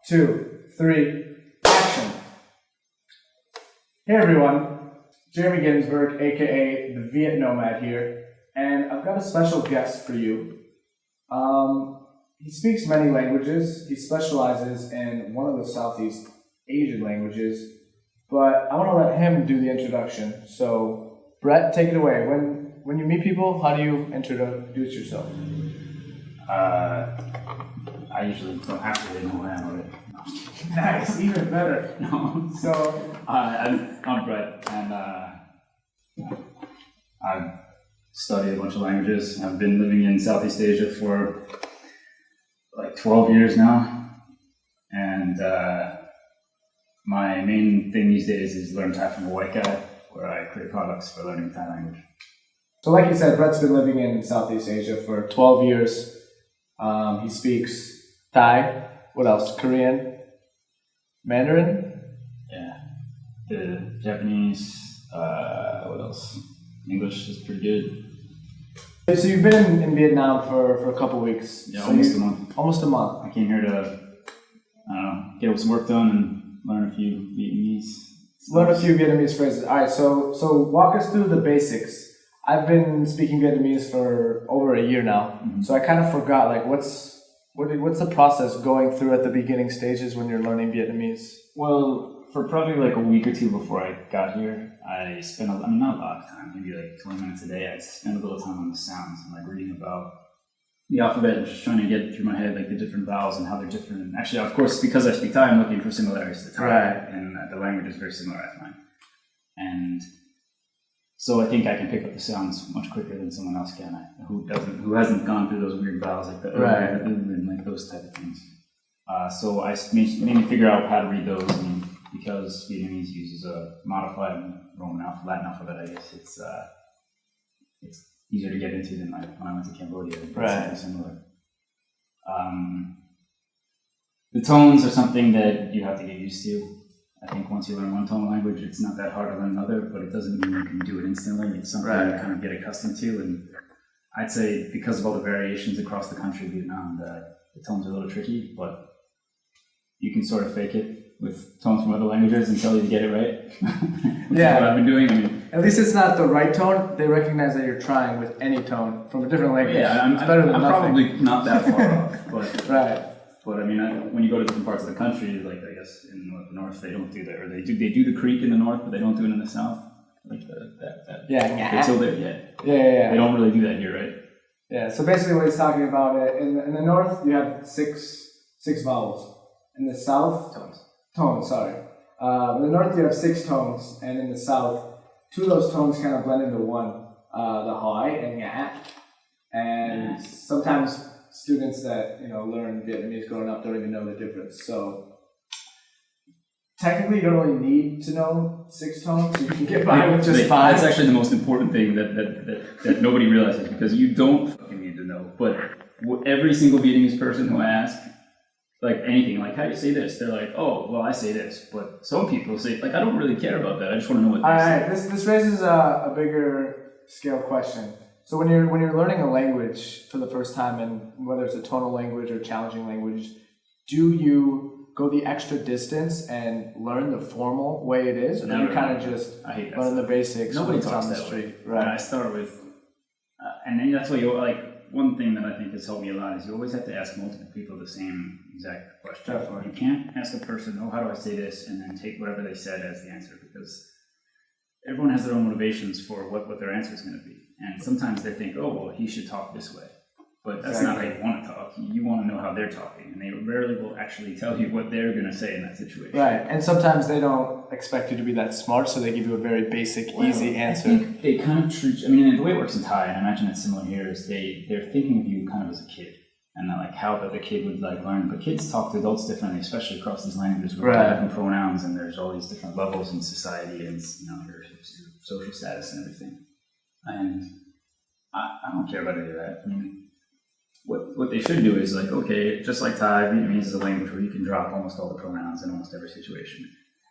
2, 3, action. Hey everyone, Jeremy Ginsberg, aka the Viet Nomad here, and I've got a special guest for you. He speaks many languages. He specializes in one of the Southeast Asian languages, but I want to let him do the introduction. So, Brett, take it away. When you meet people, how do you introduce yourself? I usually don't have to know who I am already. Nice, even better. No. So, I'm Brett, and I've studied a bunch of languages. I've been living in Southeast Asia for like 12 years now, and my main thing these days is learn Thai from a white guy, where I create products for learning Thai language. So like you said, Brett's been living in Southeast Asia for 12 years. He speaks Thai, what else? Korean, Mandarin? Yeah, the Japanese, what else? English is pretty good. So you've been in Vietnam for a couple weeks. Yeah, so almost a month. Almost a month. I came here to, get some work done and learn a few Vietnamese. Learn a few Vietnamese phrases. All right, so walk us through the basics. I've been speaking Vietnamese for over a year now, so I kind of forgot, like, what's the process going through at the beginning stages when you're learning Vietnamese? Well, for probably like a week or two before I got here, I spent, not a lot of time, maybe like 20 minutes a day. I spent a little time on the sounds and like reading about the alphabet and just trying to get through my head like the different vowels and how they're different. And actually, of course, because I speak Thai, I'm looking for similarities to Thai, right. And the language is very similar, I find. And so I think I can pick up the sounds much quicker than someone else can, who hasn't gone through those weird vowels like the right. and like those type of things. So I made me figure out how to read those, and because Vietnamese uses a modified Latin alphabet, I guess it's easier to get into than like when I went to Cambodia. It's right. Similar. The tones are something that you have to get used to. I think once you learn one tone of language, it's not that hard to learn another, but it doesn't mean you can do it instantly. It's something you kind of get accustomed to, and I'd say because of all the variations across the country, Vietnam, the tones are a little tricky, but you can sort of fake it with tones from other languages until you get it right. Yeah, what I've been doing. I mean, at least it's not the right tone. They recognize that you're trying with any tone from a different language. Yeah, it's better than I'm nothing. probably not that far off, but right. But I mean, when you go to different parts of the country, like I guess in the north, they don't do that, or they do the creek in the north, but they don't do it in the south, like that. Yeah. Until they're Yeah. They don't really do that here, right? Yeah. So basically, what he's talking about in the north, you have six vowels. In the south, tones. Sorry. In the north, you have 6 tones, and in the south, 2 of those tones kind of blend into one. The high and ngã. And sometimes students that learn Vietnamese growing up don't even know the difference. So technically, you don't really need to know 6 tones. You can get by with just 5. That's actually the most important thing that nobody realizes, because you don't fucking need to know. But every single Vietnamese person who I ask, like anything, like how do you say this? They're like, oh, well, I say this. But some people say, like, I don't really care about that. I just want to know what they say. All right, this raises a bigger scale question. So when you're learning a language for the first time, and whether it's a tonal language or challenging language, do you go the extra distance and learn the formal way it is, or do you kind of just learn the basics? Nobody talks on the street, right? I start with, and then that's why you like. One thing that I think has helped me a lot is you always have to ask multiple people the same exact question. Definitely. You can't ask a person, oh, how do I say this, and then take whatever they said as the answer, because everyone has their own motivations for what their answer is going to be. And sometimes they think, oh, well, he should talk this way. But that's not how you want to talk. You want to know how they're talking. And they rarely will actually tell you what they're going to say in that situation. Right. And sometimes they don't expect you to be that smart, so they give you a very basic, easy answer. I think they kind of treat, the way it works in Thai, and I imagine it's similar here, is they're thinking of you kind of as a kid. And like how the kid would like learn. But kids talk to adults differently, especially across these languages with different pronouns, and there's all these different levels in society and your social status and everything. And I don't care about any of that. I mean, what they should do is like, okay, just like Thai, Vietnamese is a language where you can drop almost all the pronouns in almost every situation.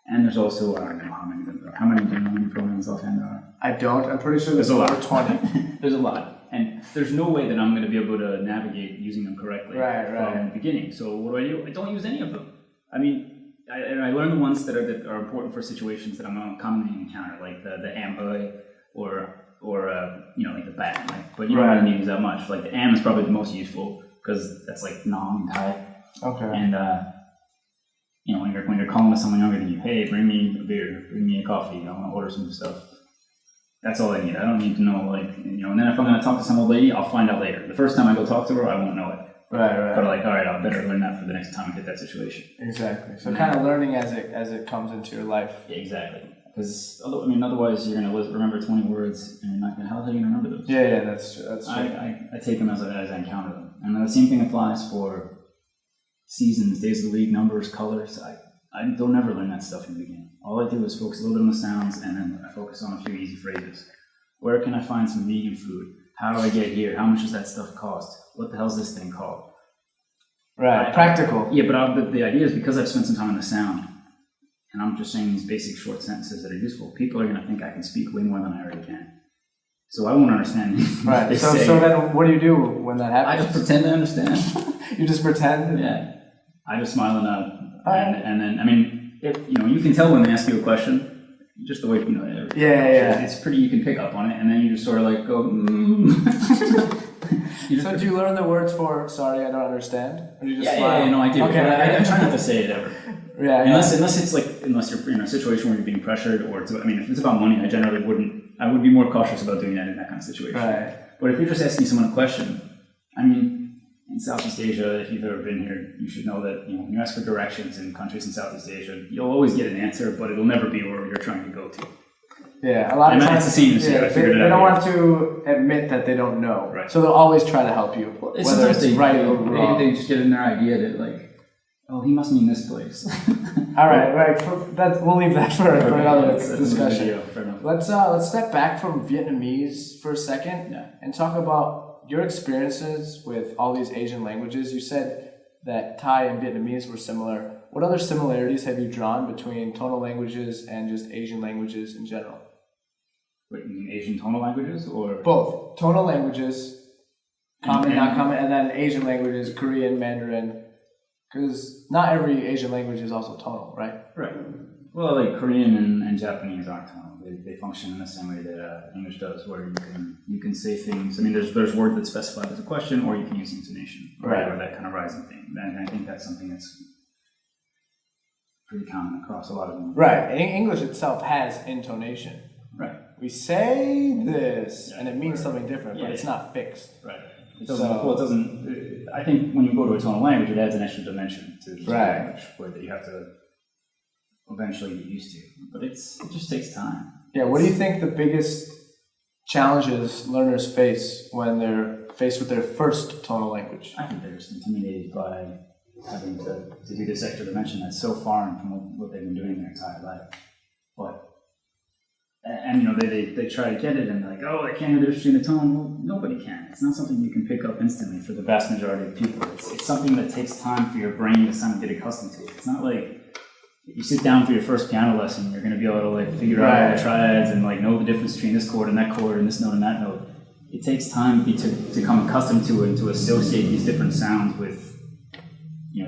And there's also, I don't know how many do you know how many pronouns offhand there are? I don't. I'm pretty sure there's over 20. There's a lot. And there's no way that I'm going to be able to navigate using them correctly from the beginning. So what do? I don't use any of them. I mean, I learn the ones that are important for situations that I'm commonly encounter, like the am or like the bat. But you don't really use that much. Like the am is probably the most useful because that's like nom in Thai. Okay. And when you're calling to someone younger than you, hey, bring me a beer, bring me a coffee, I want to order some stuff. That's all I need. I don't need to know, and then if I'm going to talk to some old lady, I'll find out later. The first time I go talk to her, I won't know it. Right. But all right, I'll better learn that for the next time I hit that situation. Exactly. So kind of learning as it comes into your life. Yeah, exactly. Because otherwise you're going to remember 20 words, and you're not going to. How are you going to remember those? Yeah, that's true. I take them as I encounter them, and the same thing applies for seasons, days of the week, numbers, colors. I don't ever learn that stuff in the beginning. All I do is focus a little bit on the sounds, and then I focus on a few easy phrases. Where can I find some vegan food? How do I get here? How much does that stuff cost? What the hell is this thing called? Right, practical. Yeah, but the idea is because I've spent some time on the sound, and I'm just saying these basic short sentences that are useful, people are going to think I can speak way more than I already can. So I won't understand. Right. So then what do you do when that happens? I just pretend to understand. You just pretend? Yeah. I just smile and nod. And then, you can tell when they ask you a question, just the way, Yeah. It's pretty, you can pick up on it, and then you just sort of like go, So do you learn the words for sorry, I don't understand? Or do you just smile? Yeah, no, I do. Okay. I try not to say it ever. Yeah. Unless you're in a situation where you're being pressured, if it's about money, I would be more cautious about doing that in that kind of situation. Right. But if you're just asking someone a question, in Southeast Asia, if you've ever been here, you should know that when you ask for directions in countries in Southeast Asia, you'll always get an answer, but it'll never be where you're trying to go to. Yeah, a lot of times it's the same as here. they don't want to admit that they don't know, right? So they'll always try to help you, whether it's right or wrong. They just get in their idea that he must mean this place. All right. We'll leave that for another discussion. Video, let's step back from Vietnamese for a second and talk about your experiences with all these Asian languages. You said that Thai and Vietnamese were similar. What other similarities have you drawn between tonal languages and just Asian languages in general? Wait, you mean Asian tonal languages or? Both. Tonal languages, common, not common, and then Asian languages, Korean, Mandarin. Because not every Asian language is also tonal, right? Right. Well, like Korean and Japanese aren't tonal. They function in the same way that English does, where you can say things. There's words that specify as a question, or you can use intonation, right, or that kind of rising thing. And I think that's something that's pretty common across a lot of them. Right. English itself has intonation. Right. We say this, and it means something different, but it's not fixed. Right. It doesn't. I think when you go to a tonal language, it adds an extra dimension to the language, where that you have to eventually get used to. But it just takes time. Yeah. What do you think the biggest challenges learners face when they're faced with their first tonal language? I think they're just intimidated by having to do this extra dimension that's so foreign from what they've been doing their entire life. They try to get it, and they're like, oh, I can't hear the difference between the tone. Well, nobody can. It's not something you can pick up instantly for the vast majority of people. It's something that takes time for your brain to kind of get accustomed to. It's not like if you sit down for your first piano lesson, you're going to be able to figure out all the triads and know the difference between this chord and that chord and this note and that note. It takes time to become accustomed to it and to associate these different sounds with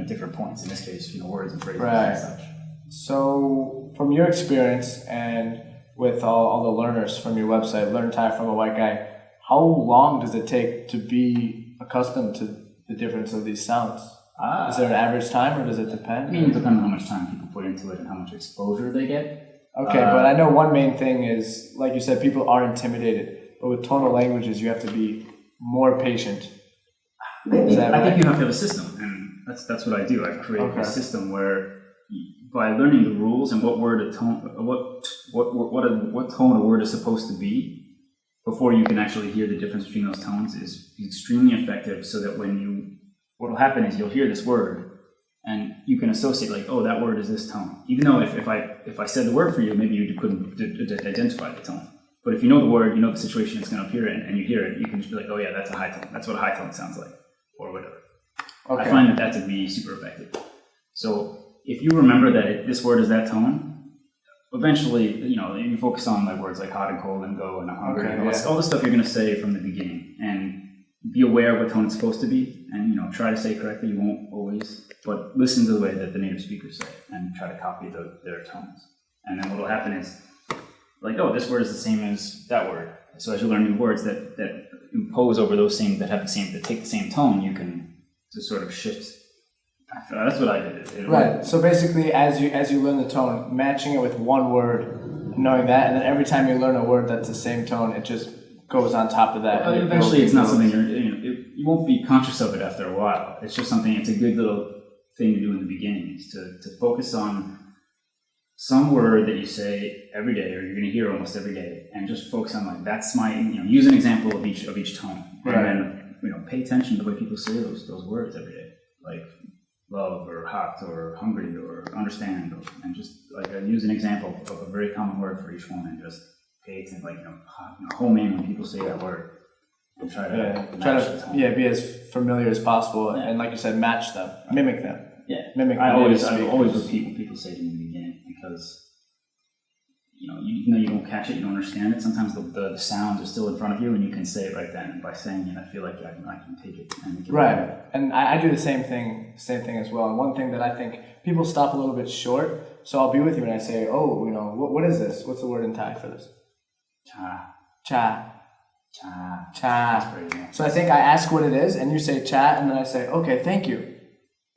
different points. In this case, words and phrases and such. So, from your experience and with all the learners from your website, Learn Thai from a White Guy, how long does it take to be accustomed to the difference of these sounds? Is there an average time, or does it depend? It depends on how much time people put into it and how much exposure they get. Okay, but I know one main thing is, like you said, people are intimidated. But with tonal languages, you have to be more patient. I think you have to have a system, and that's what I do. I've created a system where, by learning the rules and what tone a word is supposed to be, before you can actually hear the difference between those tones, is extremely effective. So that what will happen is you'll hear this word, and you can associate that word is this tone. Even though if I said the word for you, maybe you couldn't identify the tone. But if you know the word, you know the situation it's going to appear in, and you hear it, you can just be like, oh yeah, that's a high tone. That's what a high tone sounds like, or whatever. Okay. I find that to be super effective. So if you remember that this word is that tone, eventually, you focus on words like hot and cold and go and I'm hungry. All the stuff you're going to say from the beginning. And be aware of what tone it's supposed to be, and try to say it correctly. You won't always, but listen to the way that the native speakers say it, and try to copy their tones. And then what will happen is, like, oh, this word is the same as that word. So as you learn new words that impose over those that take the same tone, you can just sort of shift. That's what I did. Right. So basically, as you learn the tone, matching it with one word, knowing that, and then every time you learn a word that's the same tone, it just goes on top of that. Well, eventually, it's not something you won't be conscious of it after a while. It's just something. It's a good little thing to do in the beginning, is to focus on some word that you say every day, or you're going to hear almost every day, and just focus on, like, that's my, use an example of each tone, right. And then pay attention to the way people say those words every day, like love or hot or hungry or understand, and just like use an example of a very common word for each one, and just pay attention, like home in when people say that word, and try to be as familiar as possible, and like you said, match them, mimic them. Yeah, mimic. I always repeat what people say to me in the beginning, because even though you don't catch it, you don't understand it. Sometimes the sounds are still in front of you, and you can say it right then. And by saying it, I feel like I can take it and make it right. Better. And I do the same thing as well. And one thing that I think people stop a little bit short. So I'll be with you and I say, oh, what is this? What's the word in Thai for this? Cha. Cha. Cha. Cha. So I think I ask what it is, and you say cha, and then I say, okay, thank you,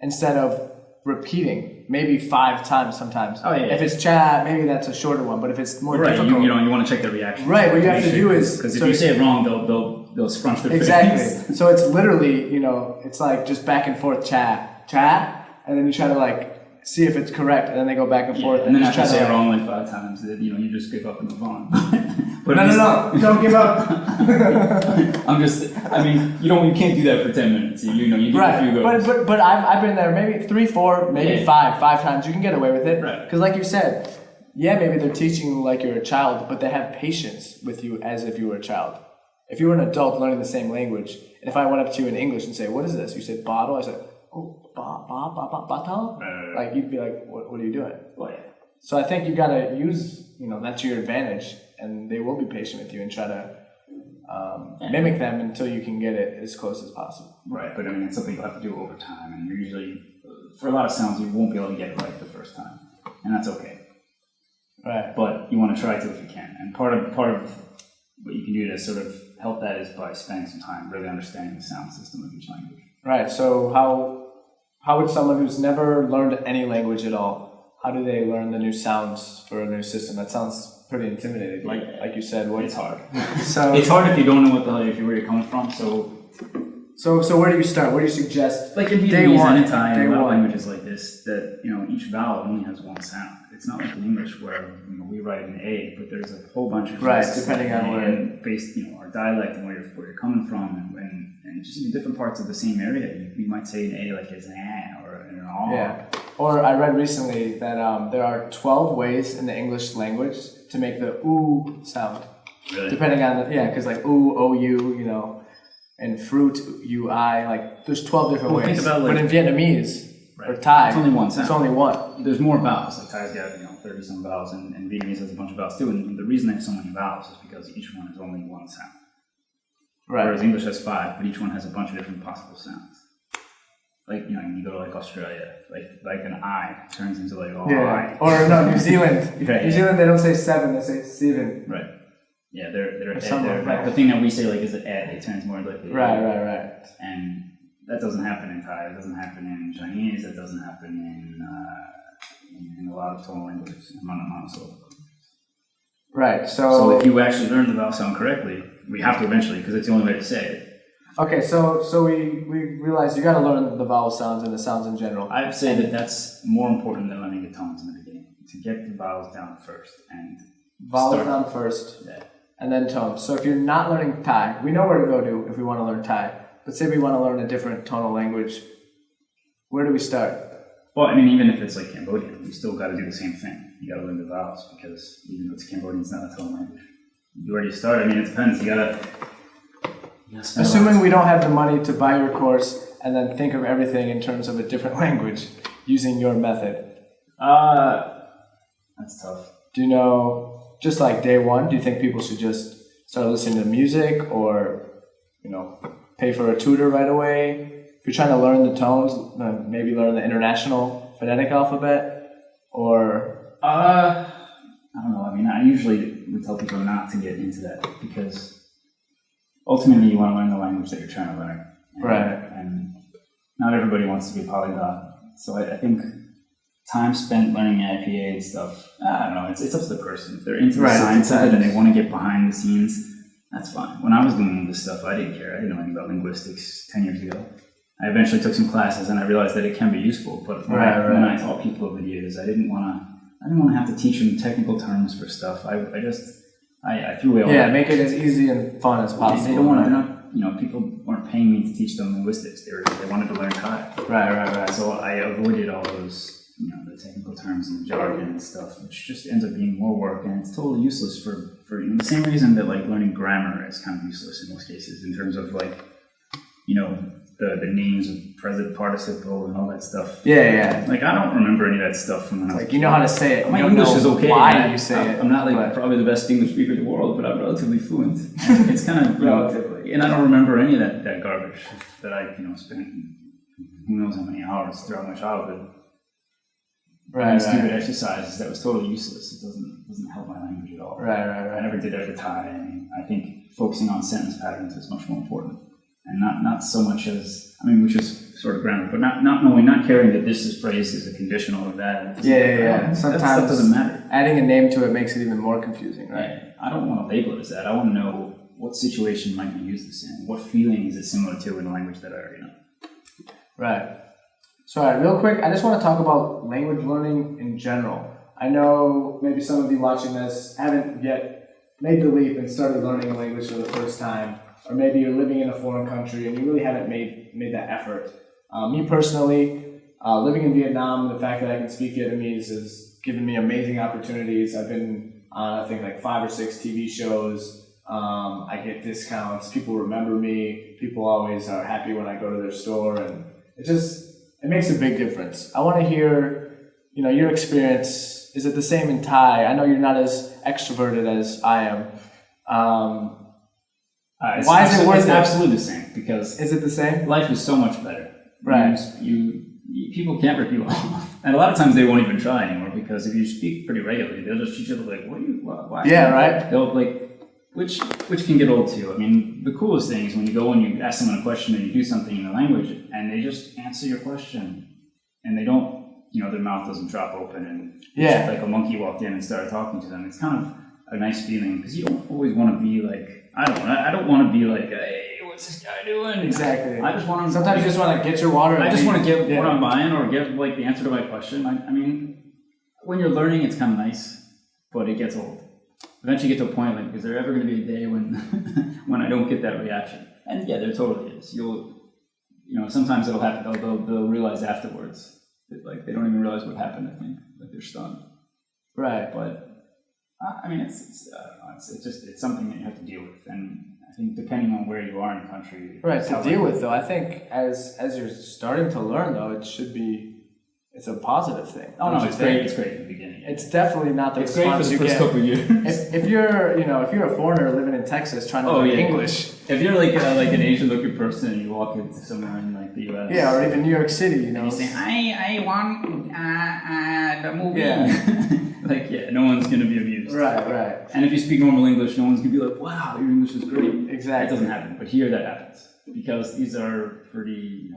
instead of repeating maybe 5 times sometimes. Oh, yeah. If it's cha, maybe that's a shorter one, but if it's more difficult, you want to check their reaction. Right, what you have to do is, because if you say it wrong, they'll scrunch their face. Exactly. So it's literally, it's like just back and forth, cha, and then you try to like see if it's correct, and then they go back and forth, and then if you say it wrong like 5 times, you just give up and move on. But no, don't give up. You can't do that for 10 minutes. You give a few goes. But I've been there maybe 3, 4, maybe 5 times. You can get away with it. Right. Because like you said, maybe they're teaching you like you're a child, but they have patience with you as if you were a child. If you were an adult learning the same language, and if I went up to you in English and say, what is this? You said bottle. I said, oh, bottle? Like, you'd be like, what are you doing? Well, yeah. So I think you got to use, that to your advantage, and they will be patient with you and try to mimic them until you can get it as close as possible. Right, but it's something you'll have to do over time, and you're usually, for a lot of sounds, you won't be able to get it right the first time, and that's okay. Right. But you want to try to if you can, and part of what you can do to sort of help that is by spending some time really understanding the sound system of each language. Right. So how would someone who's never learned any language at all, how do they learn the new sounds for a new system? That sounds pretty intimidating. Like you said, it's hard. So it's hard if you don't know where you're coming from. So where do you start? What do you suggest? Like in Vietnamese and in Thai, and a lot of languages like this, that each vowel only has one sound. It's not like in English where we write an A, but there's a whole bunch of depending on where, and based our dialect and where you're coming from, and just in different parts of the same area, you might say an A like as an A or an A. Yeah. Or I read recently that there are 12 ways in the English language to make the oo sound. Really? Depending on because like oo, ou, and fruit, ui, like there's 12 different ways. Think about, but in Vietnamese or Thai, it's only one sound. It's only one. There's more vowels. Like Thai's got 30 some vowels, and Vietnamese has a bunch of vowels too. And the reason they have so many vowels is because each one has only one sound. Right. Whereas English has 5, but each one has a bunch of different possible sounds. Like you go to like Australia, like an I turns into like I. Or no, New Zealand. New Zealand, they don't say 7, they say 7. Right. Yeah, they're like the thing that we say like is an ed, it turns more like right. And that doesn't happen in Thai. It doesn't happen in Chinese. That doesn't happen in a lot of tonal languages, monosyllable. Right. So if you actually learn the vowel sound correctly, we have to eventually, because it's the only way to say it. Okay, so we realized you got to learn the vowel sounds and the sounds in general. I'd say that's more important than learning the tones in the beginning. To get the vowels down first and down first, and then tones. So if you're not learning Thai, we know where to go to if we want to learn Thai. But say we want to learn a different tonal language, where do we start? Well, even if it's like Cambodian, you still got to do the same thing. You got to learn the vowels, because even though it's Cambodian, it's not a tonal language. Where do you start? It depends. You gotta assuming we don't have the money to buy your course and then think of everything in terms of a different language using your method. That's tough. Do you know, just like day one, do you think people should just start listening to music, or pay for a tutor right away? If you're trying to learn the tones, maybe learn the international phonetic alphabet, or I don't know. I mean, I usually would tell people not to get into that because ultimately you want to learn the language that you're trying to learn. And not everybody wants to be a polyglot. So I think time spent learning IPA and stuff, I don't know, it's up to the person. If they're into the science of it and they want to get behind the scenes, that's fine. When I was doing this stuff, I didn't care. I didn't know anything about linguistics 10 years ago. I eventually took some classes and I realized that it can be useful. But when I taught people over the years, I didn't want to have to teach them technical terms for stuff. I threw away all that. Make it as easy and fun as possible. They don't want to, people weren't paying me to teach them linguistics. They wanted to learn Thai. Right. So I avoided all those, the technical terms and the jargon and stuff, which just ends up being more work, and it's totally useless for the same reason that like learning grammar is kind of useless in most cases in terms of like, the names of present participle and all that stuff. Yeah. Like I don't remember any of that stuff from when I was like, you know how to say it. My English is okay. Why you say it? I'm not probably the best English speaker in the world, but I'm relatively fluent. It's kind of relatively, and I don't remember any of that garbage that I spent who knows how many hours throughout my childhood. Stupid exercises that was totally useless. It doesn't help my language at all. Right. I never did that for Thai. I mean, I think focusing on sentence patterns is much more important. And not so much as, which is sort of grammar, but not caring that this phrase is a conditional or that. Yeah. Sometimes that stuff doesn't matter. Adding a name to it makes it even more confusing, right? Yeah. I don't want to label it as that. I want to know what situation might we use this in. What feeling is it similar to in a language that I already know? Right. So, real quick, I just want to talk about language learning in general. I know maybe some of you watching this haven't yet made the leap and started learning a language for the first time. Or maybe you're living in a foreign country and you really haven't made that effort. Me personally, living in Vietnam, the fact that I can speak Vietnamese has given me amazing opportunities. I've been on, I think, like 5 or 6 TV shows. I get discounts. People remember me. People always are happy when I go to their store, and it makes a big difference. I want to hear, your experience. Is it the same in Thai? I know you're not as extroverted as I am. Why is it worth it? It's absolutely the same, because is it the same? Life is so much better. Right. People can't rip you off, and a lot of times they won't even try anymore, because if you speak pretty regularly, they'll just treat you like, why? Yeah, right. They'll which can get old too. I mean, the coolest thing is when you go and you ask someone a question and you do something in the language, and they just answer your question, and they don't, their mouth doesn't drop open, and it's like a monkey walked in and started talking to them. It's kind of a nice feeling, because you don't always want to be like. I don't want to be like, hey, what's this guy doing? Exactly. I just want to. Sometimes you just want to get your water. I just want to give what I'm buying, or give like the answer to my question. I mean, when you're learning, it's kind of nice, but it gets old. Eventually, you get to a point like, is there ever going to be a day when when I don't get that reaction? And yeah, there totally is. Sometimes it'll happen. They'll realize afterwards that like they don't even realize what happened. I think like they're stunned. Right. But. I mean, it's something that you have to deal with, and I think depending on where you are in the country, right, to deal with though. I think as you're starting to learn though, it's a positive thing. Oh no, it's great. It's great in the beginning. It's definitely not the it's response great for the first couple of years. If you're a foreigner living in Texas trying to learn English, if you're like an Asian looking person and you walk into somewhere in like the U.S., or even New York City, and you say I want the movie. No one's going to be amused. Right. And if you speak normal English, no one's going to be like, wow, your English is great. Exactly. That doesn't happen. But here that happens. Because these are pretty,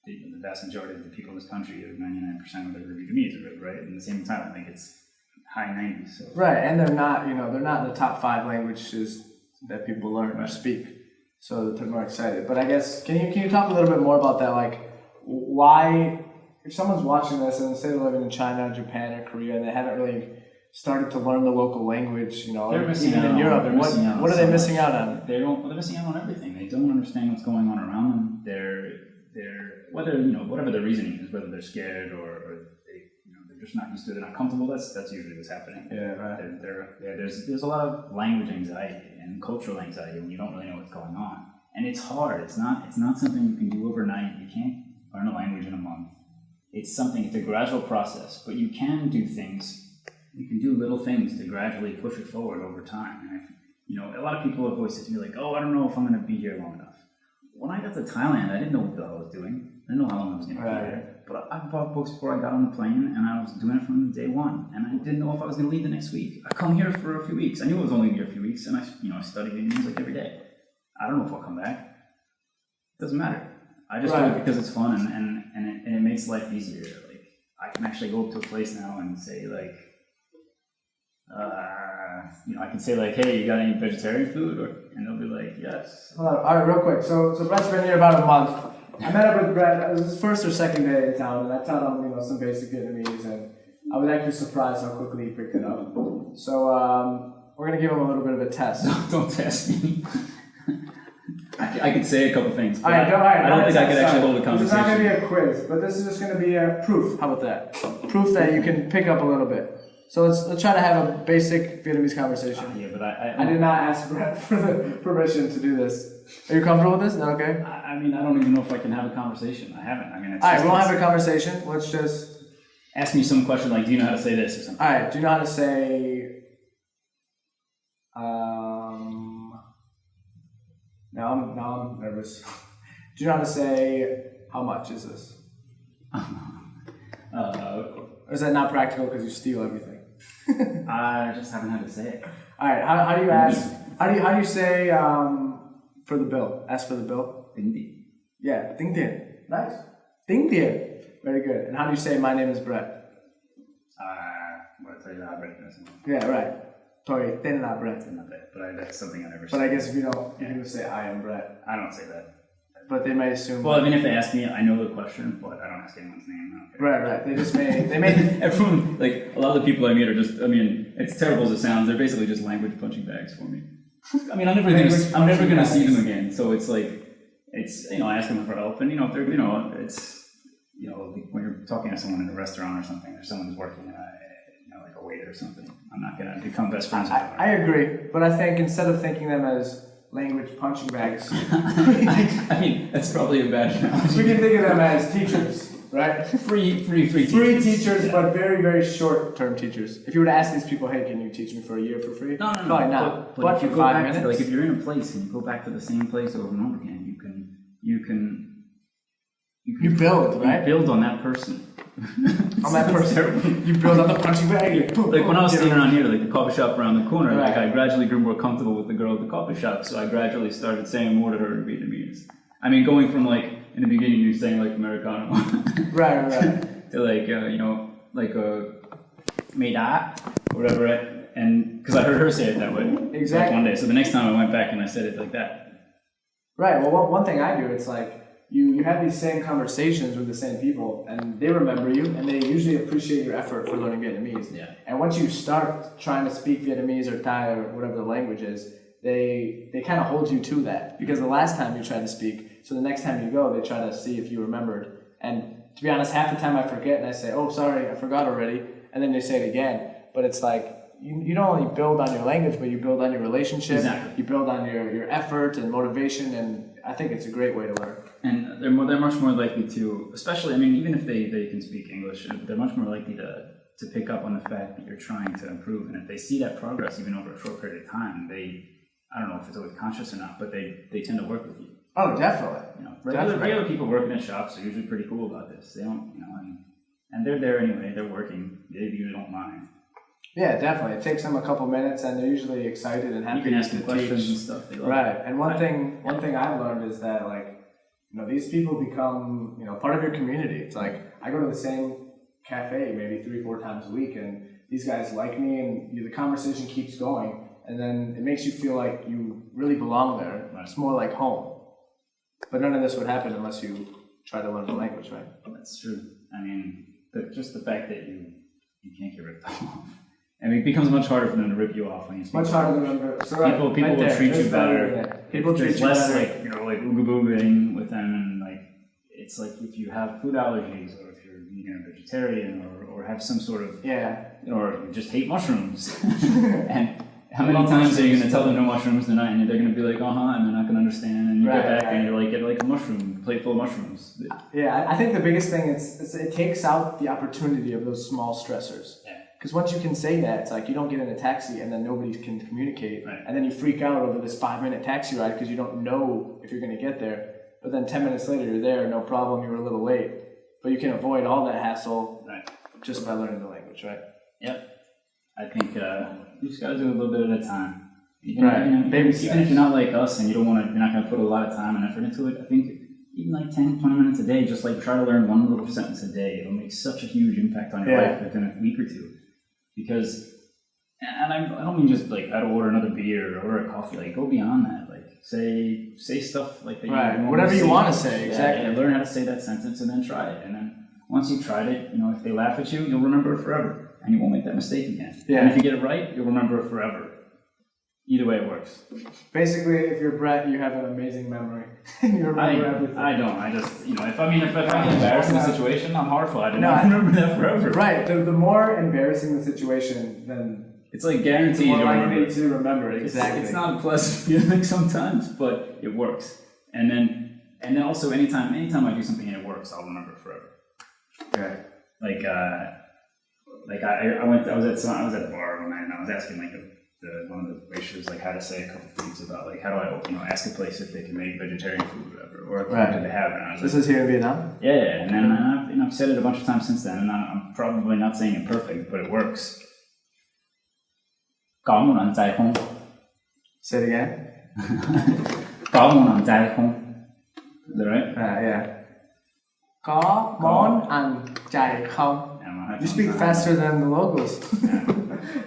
the vast majority of the people in this country, 99% of them are Vietnamese, right? And at the same time, like it's high 90s. So. Right, and they're not in the top 5 languages that people learn or speak. So they're more excited. But I guess, can you talk a little bit more about that? Like, why... If someone's watching this and say they're living in China, Japan, or Korea, and they haven't really started to learn the local language, they're missing even out in Europe, and what are they missing out on? They're missing out on everything. They don't understand what's going on around them. They're whatever their reasoning is, whether they're scared or they're just not used to it, they're not comfortable. That's usually what's happening. Yeah, right. There's a lot of language anxiety and cultural anxiety when you don't really know what's going on, and it's hard. It's not something you can do overnight. You can't learn a language in a month. It's a gradual process, but you can do things, you can do little things to gradually push it forward over time. And a lot of people have always said to me like, oh, I don't know if I'm going to be here long enough. when I got to Thailand, I didn't know what the hell I was doing. I didn't know how long I was going to be there. But I bought books before I got on the plane, and I was doing it from day one. And I didn't know if I was going to leave the next week. I come here for a few weeks. I knew I was only here a few weeks, and I studied Vietnamese like every day. I don't know if I'll come back. It doesn't matter. I just do it because it's fun, and it makes life easier. Like I can actually go up to a place now and say like, I can say like, hey, you got any vegetarian food? And they'll be like, yes. Hold on. All right, real quick. So Brett's been here about a month. I met up with Brett. It was his first or second day in town, and I taught him, some basic Vietnamese, and I was actually surprised how quickly he picked it up. So we're gonna give him a little bit of a test. Don't test me. I could say a couple things. All right, I don't think I could actually hold a conversation. This is not gonna be a quiz, but this is just gonna be a proof. How about that? Proof that you can pick up a little bit. So let's try to have a basic Vietnamese conversation. Yeah, but I did not ask Brett for the permission to do this. Are you comfortable with this? Is that okay? I mean, I don't even know if I can have a conversation. I haven't. I mean, it's all right, we won't have a conversation. Let's just ask me some question like, do you know how to say this or something? All right. Do you know how to say? Now I'm nervous. Do you know how to say how much is this? Or is that not practical because you steal everything? I just haven't had to say it. All right. How do you ask? How do you say for the bill? Ask for the bill. Ding ding. Yeah. Ding ding. Nice. Ding ding. Very good. And how do you say my name is Brett? Brett. Yeah. Right. Sorry. Tên là Brett. But that's something I never say. But I guess if you don't, you can say I am Brett. I don't say that. But they might assume. Well, I mean, if they ask me, I know the question, but I don't ask anyone's name. Right. They just they may. Everyone, like a lot of the people I meet are just. I mean, it's terrible as it sounds. They're basically just language punching bags for me. I mean, I'm never gonna see them again. So it's like, I ask them for help, and if they're, it's, when you're talking to someone in a restaurant or something, or someone who's working like a waiter or something, I'm not gonna become best friends with them. I agree, but I think instead of thinking them as language punching bags, I mean, that's probably a bad analogy. We can think of them as teachers, right? Free teachers. Free teachers, but very, very short-term teachers. If you were to ask these people, hey, can you teach me for a year for free? No. Probably not. But if you for go 5 back minutes, like if you're in a place and you go back to the same place over and over again, you build, right? You build on that person. On that person. You build on the punching bag. Like when I was sitting around here, like the coffee shop around the corner, like I gradually grew more comfortable with the girl at the coffee shop, so I gradually started saying more to her in Vietnamese. I mean, going from like in the beginning you saying like Americano, right, to like like made that or whatever, and because I heard her say it that way, exactly, like one day. So the next time I went back and I said it like that. Right. Well, one thing I do, it's like. You have these same conversations with the same people, and they remember you, and they usually appreciate your effort for learning Vietnamese. Yeah. And once you start trying to speak Vietnamese or Thai or whatever the language is, they kind of hold you to that. Because the last time you tried to speak, so the next time you go, they try to see if you remembered. And to be honest, half the time I forget, and I say, oh, sorry, I forgot already, and then they say it again. But it's like, you don't only build on your language, but you build on your relationship, exactly. You build on your effort and motivation, and I think it's a great way to learn. And they're much more likely to, especially, I mean, even if they can speak English, they're much more likely to pick up on the fact that you're trying to improve. And if they see that progress, even over a short period of time, I don't know if it's always conscious or not, but they tend to work with you. Oh, definitely. Regular people working at shops are usually pretty cool about this. They don't, and they're there anyway, they're working, they usually don't mind. Yeah, definitely. It takes them a couple minutes, and they're usually excited and happy. You can ask them questions and stuff. They love right. it. And one thing I've learned is that these people become part of your community. It's like I go to the same cafe maybe 3-4 times a week, and these guys like me, and the conversation keeps going, and then it makes you feel like you really belong there. Right. It's more like home. But none of this would happen unless you try to learn the language, right? That's true. I mean, just the fact that you can't get ripped off. I mean, it becomes much harder for them to rip you off when you speak. Much harder to remember. So people will treat you better. People treat you less better. like ooga booging with them, and like it's like if you have food allergies, or if you're vegetarian, or have some sort of or you just hate mushrooms. And how many times are you going to tell them no mushrooms tonight, and they're going to be like, and they're not going to understand, and you get back and you're like, get like a plate full of mushrooms. Yeah, I think the biggest thing is it takes out the opportunity of those small stressors. Yeah. Because once you can say that, it's like you don't get in a taxi and then nobody can communicate, and then you freak out over this 5-minute taxi ride because you don't know if you're going to get there. but then 10 minutes later you're there, no problem, you were a little late. But you can avoid all that hassle just by learning the language, right? Yep. I think you just gotta do a little bit at a time. Even, Baby even steps. if you're not like us and you're not gonna put a lot of time and effort into it, I think even like 10, 20 minutes a day, just like try to learn one little sentence a day. It'll make such a huge impact on your life within a week or two. Because, and I don't mean just like I don't order another beer or order a coffee. Like go beyond that. Like say stuff like that. Whatever you want to say. Exactly. Yeah, learn how to say that sentence and then try it. And then once you've tried it, if they laugh at you, you'll remember it forever. And you won't make that mistake again. Yeah. And if you get it right, you'll remember it forever. Either way, it works. Basically, if you're Brett, you have an amazing memory. You remember everything. I don't. I just, if I'm embarrassed in a situation, I'm horrified. And I remember that forever. Right. The more embarrassing the situation, then it's like guaranteed you're likely to remember it. Exactly. It's not a pleasant feeling sometimes, but it works. And then also anytime I do something and it works, I'll remember it forever. Right. I was at the bar one night and I was asking one of the waiters how to say a couple things about how do I ask a place if they can make vegetarian food or whatever, or what do they have. And I was this is here in Vietnam? Yeah, and then I've said it a bunch of times since then, and I'm probably not saying it perfect, but it works. Có món ăn chay không? Say it again. Có món ăn chay không? Is that right? Yeah. Có món ăn chay không? You speak faster than the locals.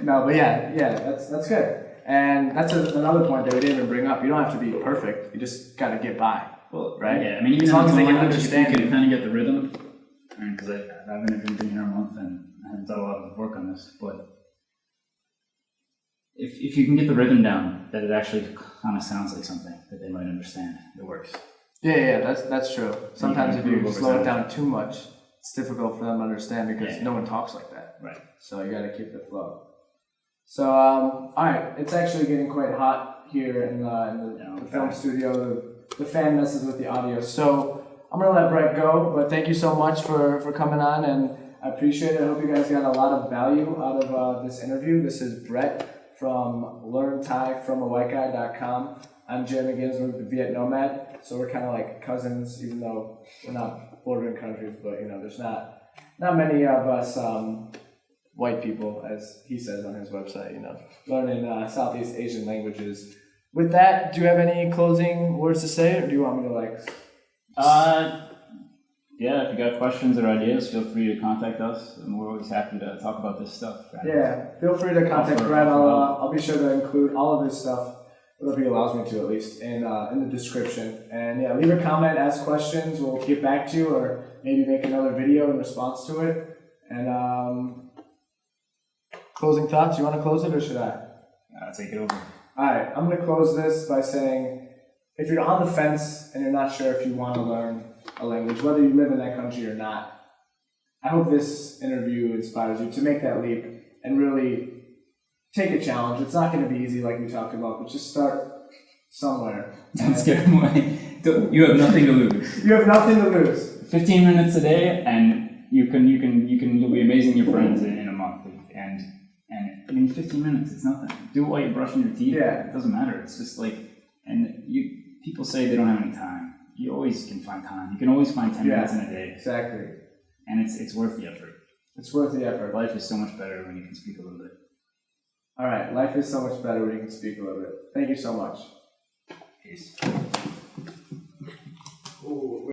No, but that's good. And that's another point that we didn't even bring up. You don't have to be perfect. You just got to get by. Well, right? Yeah, I mean, as long as they can understand, you can kind of get the rhythm. Because I've been here a month and I haven't done a lot of work on this, but if you can get the rhythm down, that it actually kind of sounds like something that they might understand, it works. Yeah, that's true. Sometimes if you slow it down too much, it's difficult for them to understand because no one talks like that. Right. So you got to keep the flow. So, all right, it's actually getting quite hot here in the film studio. The fan messes with the audio. So I'm going to let Brett go, but thank you so much for coming on, and I appreciate it. I hope you guys got a lot of value out of this interview. This is Brett from LearnThaiFromAWhiteGuy.com. I'm Jim McGinnis with the Vietnomad, so we're kind of like cousins, even though we're not bordering countries, but there's not many of us white people, as he says on his website, learning Southeast Asian languages. With that, do you have any closing words to say, or do you want me to Yeah, if you got questions or ideas, feel free to contact us, and we're always happy to talk about this stuff. Yeah, feel free to contact Brett. I'll be sure to include all of this stuff, whatever he allows me to at least, in the description. And leave a comment, ask questions, we'll get back to you, or maybe make another video in response to it. And closing thoughts, you want to close it or should I? Take it over. Alright, I'm going to close this by saying, if you're on the fence and you're not sure if you want to learn a language, whether you live in that country or not, I hope this interview inspires you to make that leap and really take a challenge. It's not going to be easy like we talked about, but just start somewhere. Don't scare them away. You have nothing to lose. You have nothing to lose. 15 minutes a day, and you'll be amazing your friends in a month. And I mean, 15 minutes, it's nothing. Do it while you're brushing your teeth. Yeah. It doesn't matter. It's just people say they don't have any time. You always can find time. You can always find 10 minutes in a day. Exactly. And it's worth the effort. It's worth the effort. Life is so much better when you can speak a little bit. All right. Life is so much better when you can speak a little bit. Thank you so much. Peace. Ooh.